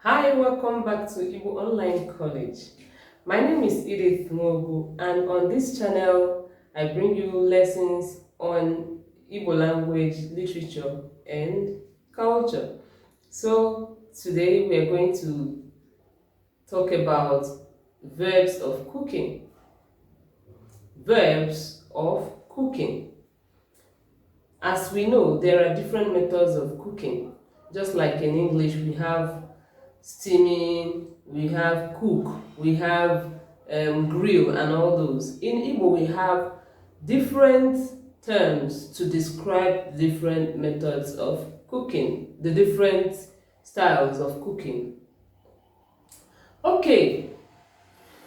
Hi, welcome back to Igbo Online College. My name is Edith Mogu, and on this channel, I bring you lessons on Igbo language, literature, and culture. So, today we are going to talk about verbs of cooking. Verbs of cooking. As we know, there are different methods of cooking. Just like in English, we have steaming, we have cook, we have grill, and all those. In Igbo, we have different terms to describe different methods of cooking, the different styles of cooking. Okay,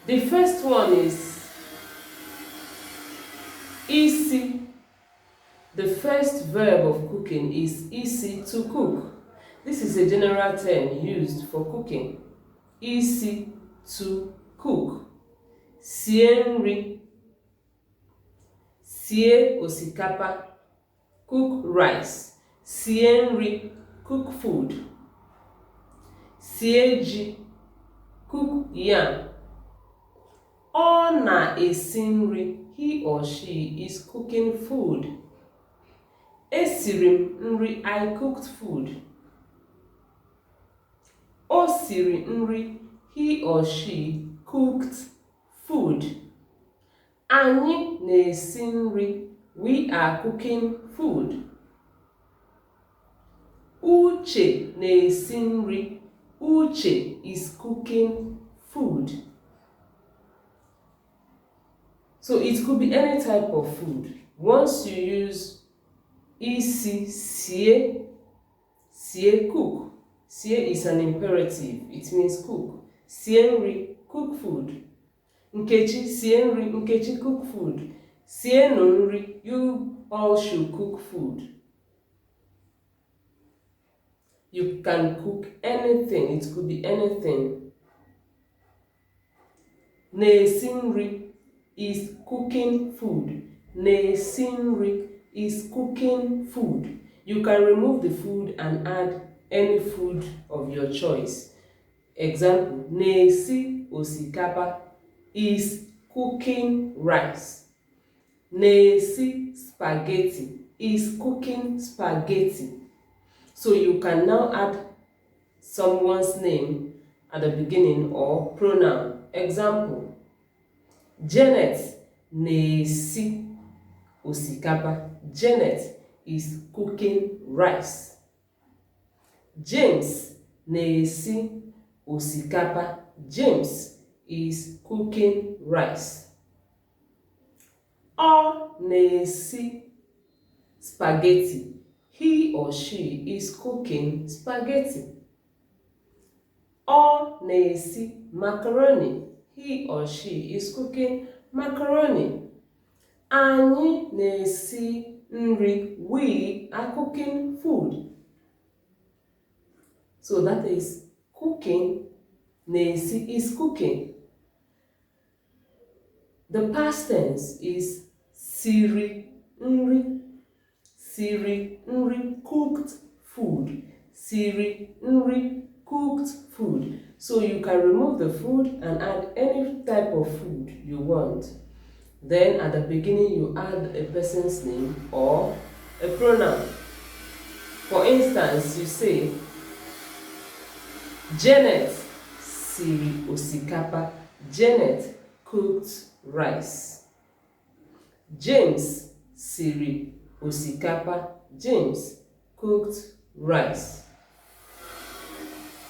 the first one is isi. The first verb of cooking is isi, to cook. This is a general term used for cooking. Isi, to cook. Sie nri, sie osikapa, cook rice. Sie nri, cook food. Sie ji, cook yam. Ọ na-esi nri, he or she is cooking food. Esiri m nri, I cooked food. O siri nri, he or she cooked food. Anyị na-esi nri, we are cooking food. Uche na-esi nri, Uche is cooking food. So it could be any type of food. Once you use isi, sie, cook. Sie is an imperative, it means cook. Sie nri, cook food. Nkechi, sie nri, Nkechi, cook food. Sie no nri, you all should cook food. You can cook anything, it could be anything. Na-esi nri is cooking food. Na-esi nri is cooking food. You can remove the food and add any food of your choice. Example, na-esi osikapa is cooking rice. Na-esi spaghetti is cooking spaghetti. So you can now add someone's name at the beginning or pronoun. Example, Janet na-esi osikapa. Janet is cooking rice. James na-esi osikapa. James is cooking rice. Ọ na-esi spaghetti. He or she is cooking spaghetti. Ọ na-esi macaroni. He or she is cooking macaroni. Anyị na-esi nri. We are cooking food. So that is cooking. Na-esi is cooking. The past tense is siri nri. Siri nri, cooked food. Siri nri, cooked food. So you can remove the food and add any type of food you want. Then at the beginning you add a person's name or a pronoun. For instance, you say, Janet siri osikapa. Janet cooked rice. James siri osikapa. James cooked rice.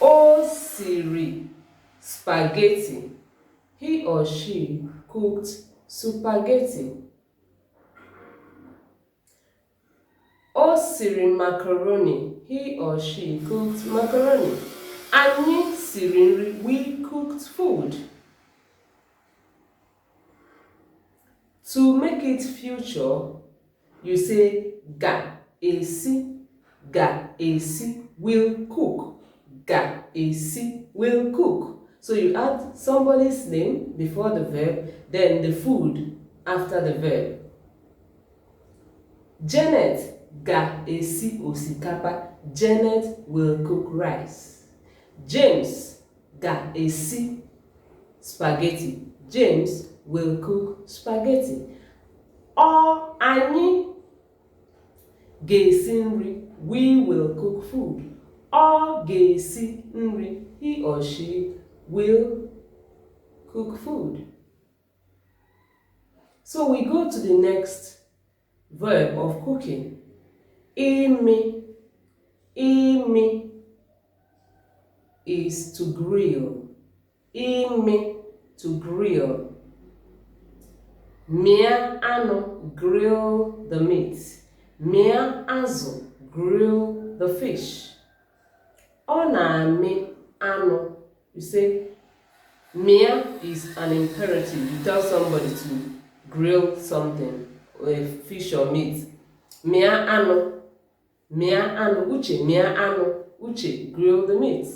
O siri spaghetti. He or she cooked spaghetti. O siri macaroni. He or she cooked macaroni. Anyị siri nri. We cooked food. To make it future, you say ga-esi. Ga-esi, will cook. Ga-esi, will cook. So you add somebody's name before the verb, then the food after the verb. Janet ga-esi osikapa. Janet will cook rice. James ga-esi spaghetti. James will cook spaghetti. Anyị ga-esi nri. We will cook food. Ọ ga-esi nri. He or she will cook food. So we go to the next verb of cooking. Ime. Ime is to grill. Ime, to grill. Mia ano, grill the meat. Mia azụ, grill the fish. Ọ na-amị anụ. You say, mia is an imperative. You tell somebody to grill something, or a fish or meat. Mia ano. Mia ano. Uche, mia ano. Uche, grill the meat.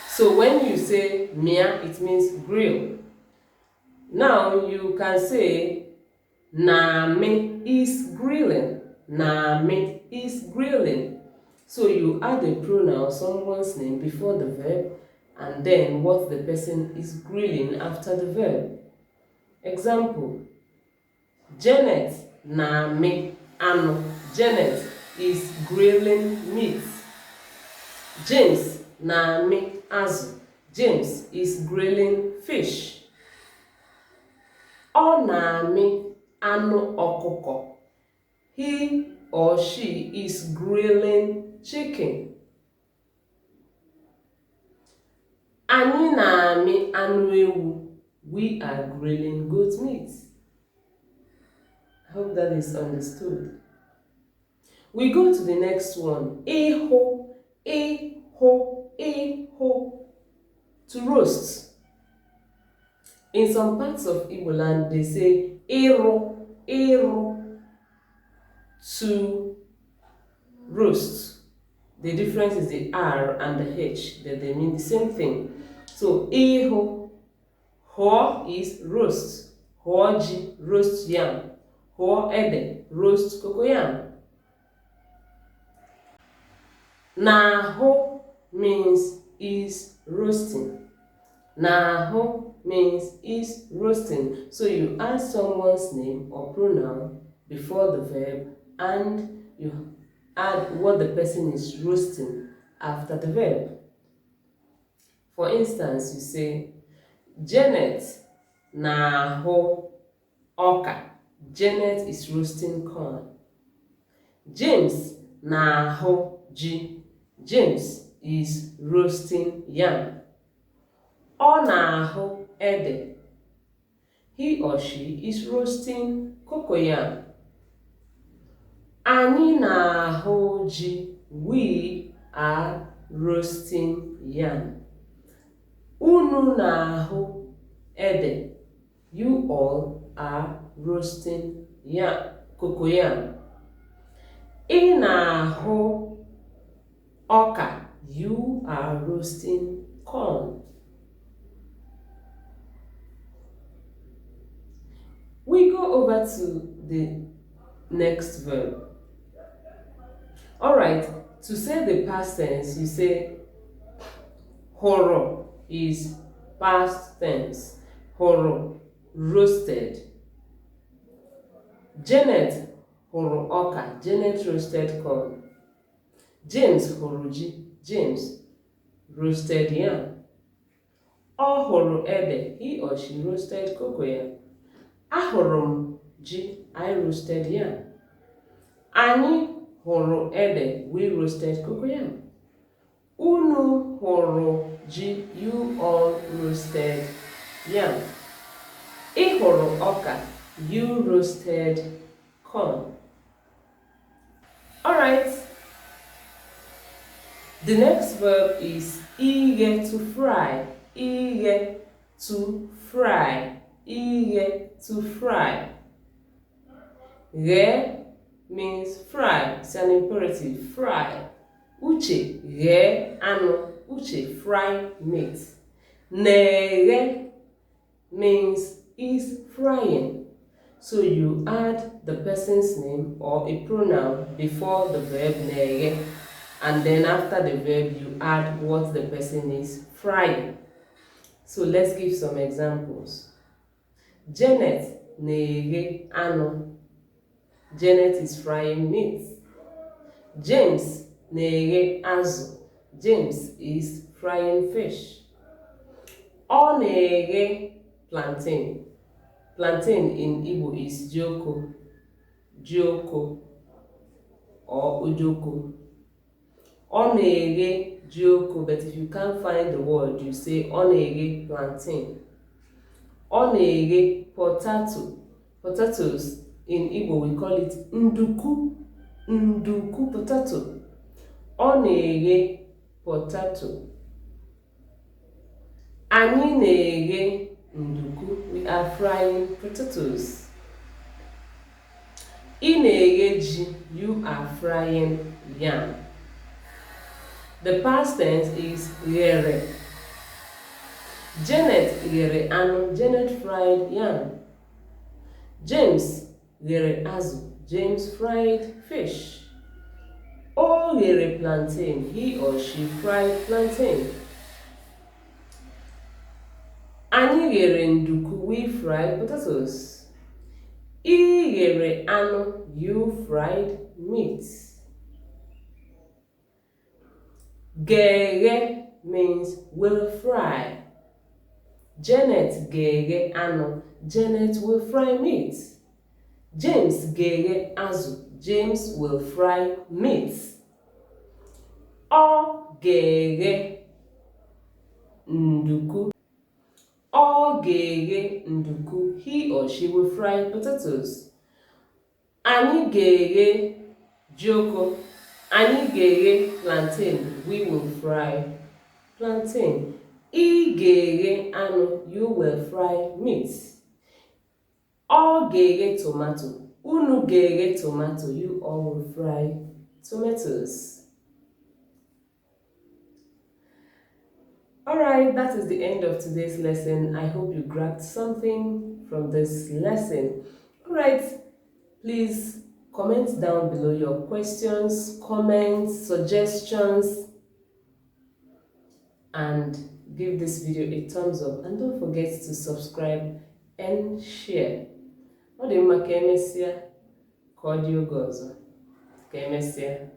So when you say mia, it means grill. Now you can say na-amị is grilling. Na-amị is grilling. So you add a pronoun, someone's name, before the verb, and then what the person is grilling after the verb. Example, Janet na-amị anụ. Janet is grilling meat. James na-amị azụ. James is grilling fish. Ọ na-amị anụ ọkụkọ. He or she is grilling chicken. Anyị na-amị anụ ewu. We are grilling goat meat. I hope that is understood. We go to the next one. Ịhụ, ịhụ, ịhụ. To roast. In some parts of Igbo land, they say ịrụ, ịrụ. To roast. The difference is the R and the H, but they mean the same thing. So, ịhụ. Ho is roast. Ho ji, roast yam. Ho ede, roast cocoyam. Na-ahụ means is roasting. Na-ahụ means is roasting. So you add someone's name or pronoun before the verb, and you add what the person is roasting after the verb. For instance, you say, Janet na-ahụ ọka. Janet is roasting corn. James na-ahụ ji. James is roasting yam. Ọ na-ahụ ede. He or she is roasting cocoyam. Anyị na-ahụ ji. We are roasting yam. Unu na-ahụ ede. You all are roasting yam, cocoyam. Ị na-ahụ ọka. You are roasting corn. We go over to the next verb. Alright, to say the past tense, you say horo is past tense. Horo, roasted. Janet horo ọka. Janet roasted corn. James horo ji. James roasted yam. Ọ hụrụ ede. He or she roasted cocoyam. Ahụrụ m ji. I roasted yam. Anyị hụrụ ede. We roasted cocoyam. Unu hụrụ ji. You all roasted yam. Ị hụrụ ọka. You roasted corn. Alright. The next verb is ighe, to fry. Ighe, to fry. Ighe, to fry. Ghe means fry. It's an imperative. Fry. Uche, ghe anụ. Uche, fry meat. Na-eghe means is frying. So you add the person's name or a pronoun before the verb na-eghe. and then after the verb you add what the person is frying. So let's give some examples. Janet na-eghe anụ. Janet is frying meat. James na-eghe azụ. James is frying fish. Ọ na-eghe plantain. Plantain in Igbo is jioko, jioko or ojoko. Ọ na-eghe jioko, but if you can't find the word, you say ọ na-eghe plantain. Ọ na-eghe potato. Potatoes in Igbo we call it nduku, nduku potato. Ọ na-eghe potato. Anyị na-eghe nduku. We are frying potatoes. Ị na-eghe ji. You are frying yam. The past tense is ghere. Janet ghere anụ. Janet fried yam. James ghere azụ. James fried fish. O ghere plantain. He or she fried plantain. Anyị ghere nduku. We fried potatoes. Ị ghere anụ. You fried meat. Geghe means will fry. Janet geghe anụ. Janet will fry meat. James geghe azụ. James will fry meat. Ọ geghe nduku. Ọ geghe nduku. He or she will fry potatoes. Anyị geghe jioko. Anyị geghe plantain. We will fry plantain. Ị geghe anụ. You will fry meat. Ọ geghe tomato. Unu geghe tomato. You all will fry tomatoes. Alright, that is the end of today's lesson. I hope you grabbed something from this lesson. Alright, please comment down below your questions, comments, suggestions, and give this video a thumbs up. And don't forget to subscribe and share. Ọ dị mma ka emesịa ka ọ dị oge ọzọ. Ka emesịa.